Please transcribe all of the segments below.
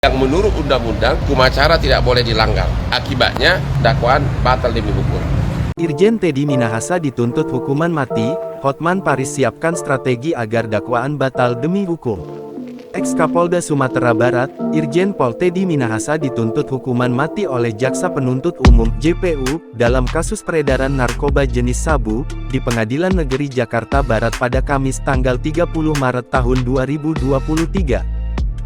yang menurut undang-undang hukum acara tidak boleh dilanggar. Akibatnya dakwaan batal demi hukum. Irjen Teddy Minahasa dituntut hukuman mati. Hotman Paris siapkan strategi agar dakwaan batal demi hukum. Ex-Kapolda Sumatera Barat, Irjen Pol Teddy Minahasa dituntut hukuman mati oleh Jaksa Penuntut Umum (JPU) dalam kasus peredaran narkoba jenis sabu di Pengadilan Negeri Jakarta Barat pada Kamis tanggal 30 Maret tahun 2023.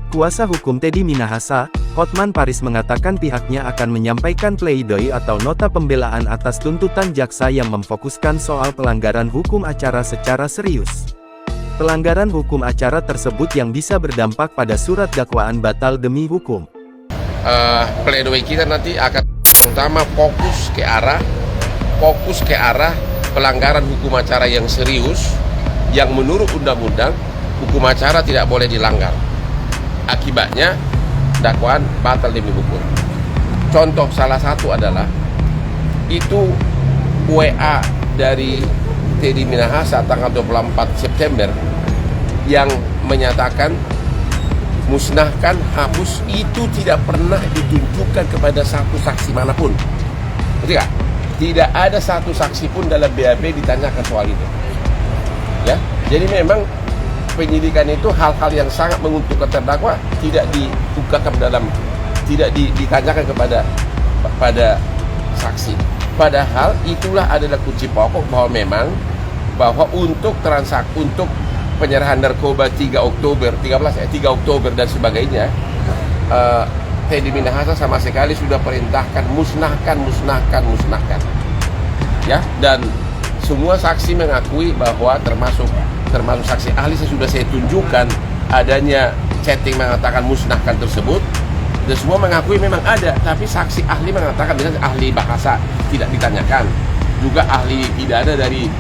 Kuasa hukum Teddy Minahasa, Hotman Paris mengatakan pihaknya akan menyampaikan pleidoy atau nota pembelaan atas tuntutan jaksa yang memfokuskan soal pelanggaran hukum acara secara serius. Pelanggaran hukum acara tersebut yang bisa berdampak pada surat dakwaan batal demi hukum. Pleidoy kita nanti akan utama fokus ke arah pelanggaran hukum acara yang serius, yang menurut undang-undang hukum acara tidak boleh dilanggar. Akibatnya dakwaan batal demi hukum. Contoh salah satu adalah itu WA dari Teddy Minahasa tanggal 24 September yang menyatakan musnahkan, hapus, itu tidak pernah ditunjukkan kepada satu saksi manapun. Betul gak? Tidak ada satu saksi pun dalam BAP ditanyakan soal itu. Ya, jadi memang penyidikan itu hal-hal yang sangat menguntungkan terdakwa tidak dibukakan tidak ditanyakan pada saksi. Padahal itulah adalah kunci pokok bahwa untuk penyerahan narkoba 3 Oktober dan sebagainya, Teddy Minahasa sama sekali sudah perintahkan musnahkan. Ya, dan semua saksi mengakui bahwa termasuk saksi ahli sudah saya tunjukkan adanya chatting mengatakan musnahkan tersebut, dan semua mengakui memang ada, tapi saksi ahli mengatakan, misalnya ahli bahasa tidak ditanyakan, juga ahli pidana dari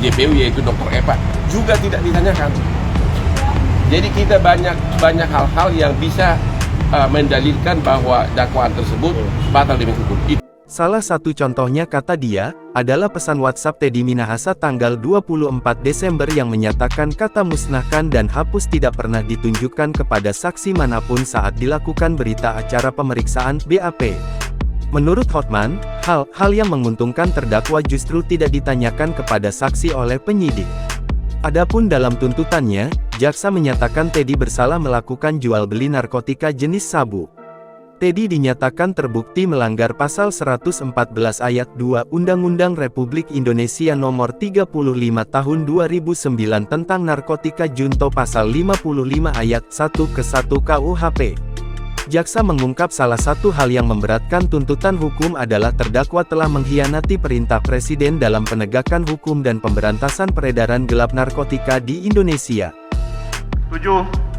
JPU yaitu Dr. Eva juga tidak ditanyakan. Jadi kita banyak hal-hal yang bisa mendalilkan bahwa dakwaan tersebut batal demi hukum. Salah satu contohnya, kata dia, adalah pesan WhatsApp Teddy Minahasa tanggal 24 Desember yang menyatakan kata musnahkan dan hapus tidak pernah ditunjukkan kepada saksi manapun saat dilakukan berita acara pemeriksaan BAP. Menurut Hotman, hal yang menguntungkan terdakwa justru tidak ditanyakan kepada saksi oleh penyidik. Adapun dalam tuntutannya, jaksa menyatakan Teddy bersalah melakukan jual beli narkotika jenis sabu. Teddy dinyatakan terbukti melanggar pasal 114 ayat 2 Undang-Undang Republik Indonesia Nomor 35 Tahun 2009 tentang narkotika junto pasal 55 ayat 1 ke 1 KUHP. Jaksa mengungkap salah satu hal yang memberatkan tuntutan hukum adalah terdakwa telah mengkhianati perintah Presiden dalam penegakan hukum dan pemberantasan peredaran gelap narkotika di Indonesia. 7.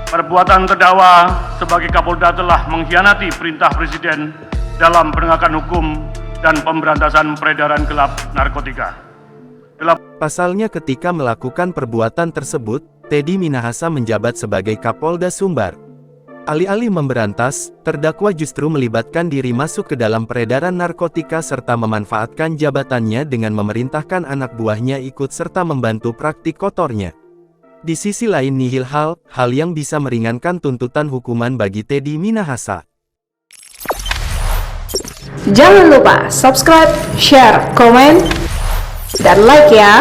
Perbuatan terdakwa sebagai Kapolda telah mengkhianati perintah Presiden dalam penegakan hukum dan pemberantasan peredaran gelap narkotika. Pasalnya ketika melakukan perbuatan tersebut, Teddy Minahasa menjabat sebagai Kapolda Sumbar. Alih-alih memberantas, terdakwa justru melibatkan diri masuk ke dalam peredaran narkotika serta memanfaatkan jabatannya dengan memerintahkan anak buahnya ikut serta membantu praktik kotornya. Di sisi lain nihil hal yang bisa meringankan tuntutan hukuman bagi Teddy Minahasa. Jangan lupa subscribe, share, komen, dan like ya!